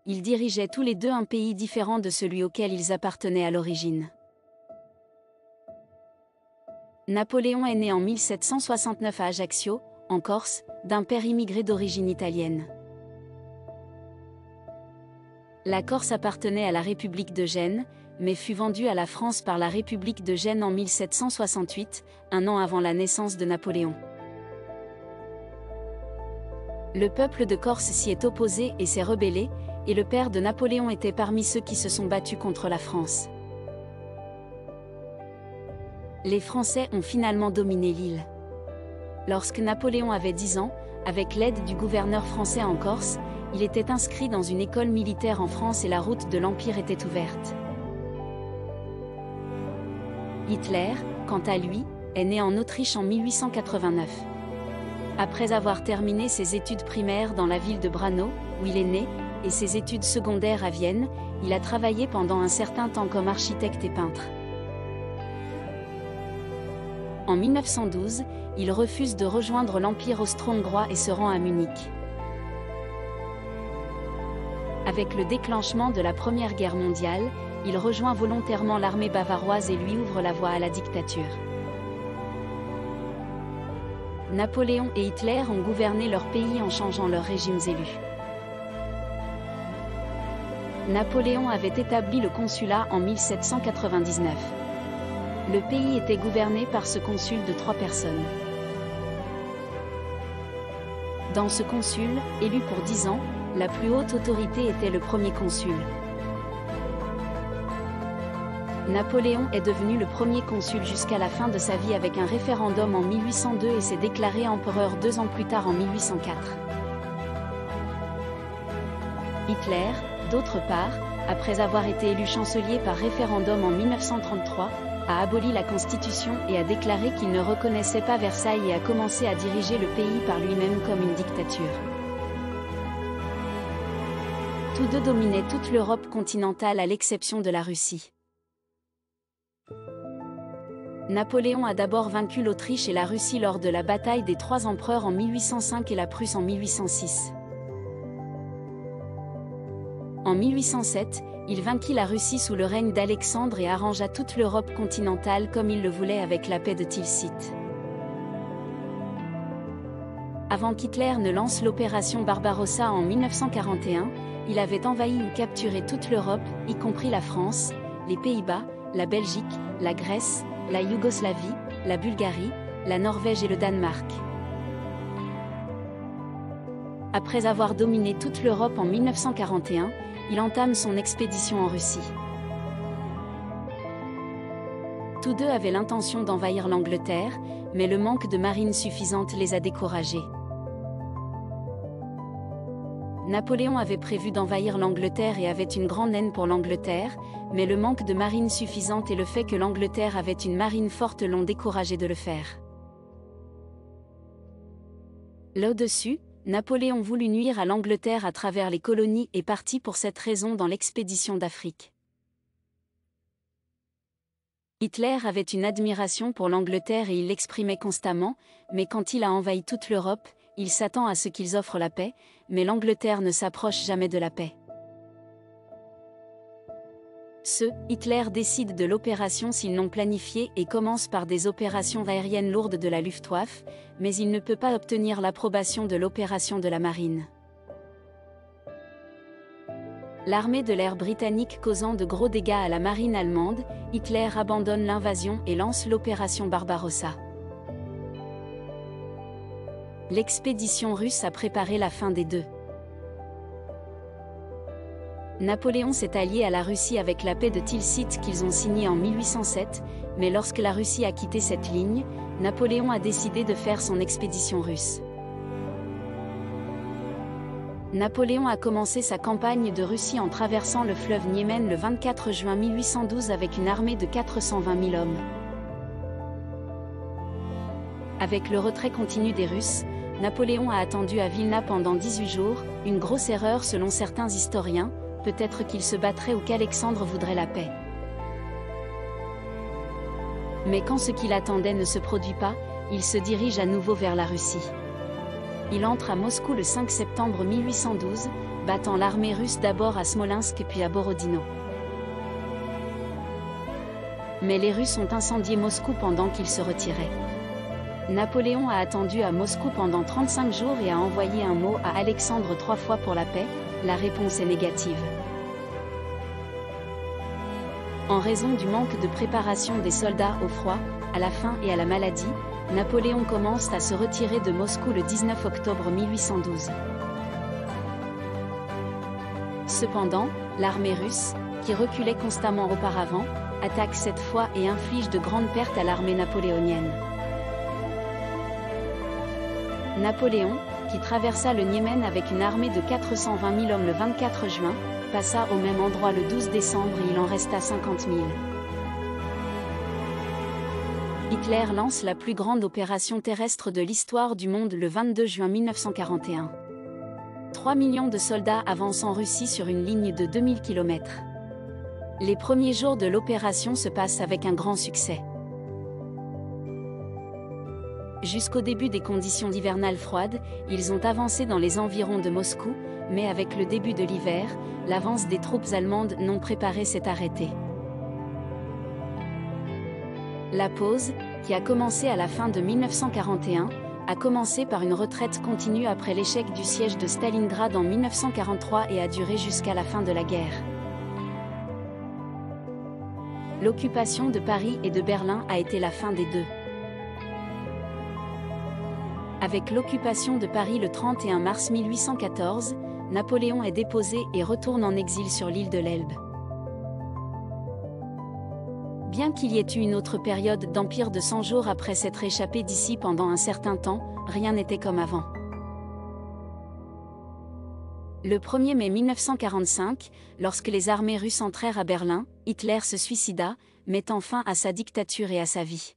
ils dirigeaient tous les deux un pays différent de celui auquel ils appartenaient à l'origine. Napoléon est né en 1769 à Ajaccio, en Corse, d'un père immigré d'origine italienne. La Corse appartenait à la République de Gênes, mais fut vendue à la France par la République de Gênes en 1768, un an avant la naissance de Napoléon. Le peuple de Corse s'y est opposé et s'est rebellé, et le père de Napoléon était parmi ceux qui se sont battus contre la France. Les Français ont finalement dominé l'île. Lorsque Napoléon avait 10 ans, avec l'aide du gouverneur français en Corse, il était inscrit dans une école militaire en France et la route de l'Empire était ouverte. Hitler, quant à lui, est né en Autriche en 1889. Après avoir terminé ses études primaires dans la ville de Braunau, où il est né, et ses études secondaires à Vienne, il a travaillé pendant un certain temps comme architecte et peintre. En 1912, il refuse de rejoindre l'Empire austro-hongrois et se rend à Munich. Avec le déclenchement de la Première Guerre mondiale, il rejoint volontairement l'armée bavaroise et lui ouvre la voie à la dictature. Napoléon et Hitler ont gouverné leur pays en changeant leurs régimes élus. Napoléon avait établi le consulat en 1799. Le pays était gouverné par ce consul de 3 personnes. Dans ce consul, élu pour 10 ans, la plus haute autorité était le premier consul. Napoléon est devenu le premier consul jusqu'à la fin de sa vie avec un référendum en 1802 et s'est déclaré empereur 2 ans plus tard en 1804. Hitler, d'autre part, après avoir été élu chancelier par référendum en 1933, a aboli la Constitution et a déclaré qu'il ne reconnaissait pas Versailles et a commencé à diriger le pays par lui-même comme une dictature. Tous deux dominaient toute l'Europe continentale à l'exception de la Russie. Napoléon a d'abord vaincu l'Autriche et la Russie lors de la bataille des 3 empereurs en 1805 et la Prusse en 1806. En 1807, il vainquit la Russie sous le règne d'Alexandre et arrangea toute l'Europe continentale comme il le voulait avec la paix de Tilsit. Avant qu'Hitler ne lance l'opération Barbarossa en 1941, il avait envahi ou capturé toute l'Europe, y compris la France, les Pays-Bas, la Belgique, la Grèce, la Yougoslavie, la Bulgarie, la Norvège et le Danemark. Après avoir dominé toute l'Europe en 1941, il entame son expédition en Russie. Tous deux avaient l'intention d'envahir l'Angleterre, mais le manque de marine suffisante les a découragés. Napoléon avait prévu d'envahir l'Angleterre et avait une grande haine pour l'Angleterre, mais le manque de marine suffisante et le fait que l'Angleterre avait une marine forte l'ont découragé de le faire. Là-dessus, Napoléon voulut nuire à l'Angleterre à travers les colonies et partit pour cette raison dans l'expédition d'Afrique. Hitler avait une admiration pour l'Angleterre et il l'exprimait constamment, mais quand il a envahi toute l'Europe, il s'attend à ce qu'ils offrent la paix, mais l'Angleterre ne s'approche jamais de la paix. Hitler décide de l'opération s'ils l'ont planifiée et commence par des opérations aériennes lourdes de la Luftwaffe, mais il ne peut pas obtenir l'approbation de l'opération de la marine. L'armée de l'air britannique causant de gros dégâts à la marine allemande, Hitler abandonne l'invasion et lance l'opération Barbarossa. L'expédition russe a préparé la fin des deux. Napoléon s'est allié à la Russie avec la paix de Tilsit qu'ils ont signée en 1807, mais lorsque la Russie a quitté cette ligne, Napoléon a décidé de faire son expédition russe. Napoléon a commencé sa campagne de Russie en traversant le fleuve Niémen le 24 juin 1812 avec une armée de 420 000 hommes. Avec le retrait continu des Russes, Napoléon a attendu à Vilna pendant 18 jours, une grosse erreur selon certains historiens, peut-être qu'il se battrait ou qu'Alexandre voudrait la paix. Mais quand ce qu'il attendait ne se produit pas, il se dirige à nouveau vers la Russie. Il entre à Moscou le 5 septembre 1812, battant l'armée russe d'abord à Smolensk puis à Borodino. Mais les Russes ont incendié Moscou pendant qu'ils se retiraient. Napoléon a attendu à Moscou pendant 35 jours et a envoyé un mot à Alexandre 3 fois pour la paix. La réponse est négative. En raison du manque de préparation des soldats au froid, à la faim et à la maladie, Napoléon commence à se retirer de Moscou le 19 octobre 1812. Cependant, l'armée russe, qui reculait constamment auparavant, attaque cette fois et inflige de grandes pertes à l'armée napoléonienne. Napoléon, qui traversa le Niémen avec une armée de 420 000 hommes le 24 juin, passa au même endroit le 12 décembre et il en resta 50 000. Hitler lance la plus grande opération terrestre de l'histoire du monde le 22 juin 1941. 3 millions de soldats avancent en Russie sur une ligne de 2000 km. Les premiers jours de l'opération se passent avec un grand succès. Jusqu'au début des conditions hivernales froides, ils ont avancé dans les environs de Moscou, mais avec le début de l'hiver, l'avance des troupes allemandes non préparées s'est arrêtée. La pause, qui a commencé à la fin de 1941, a commencé par une retraite continue après l'échec du siège de Stalingrad en 1943 et a duré jusqu'à la fin de la guerre. L'occupation de Paris et de Berlin a été la fin des deux. Avec l'occupation de Paris le 31 mars 1814, Napoléon est déposé et retourne en exil sur l'île de l'Elbe. Bien qu'il y ait eu une autre période d'empire de 100 jours après s'être échappé d'ici pendant un certain temps, rien n'était comme avant. Le 1er mai 1945, lorsque les armées russes entrèrent à Berlin, Hitler se suicida, mettant fin à sa dictature et à sa vie.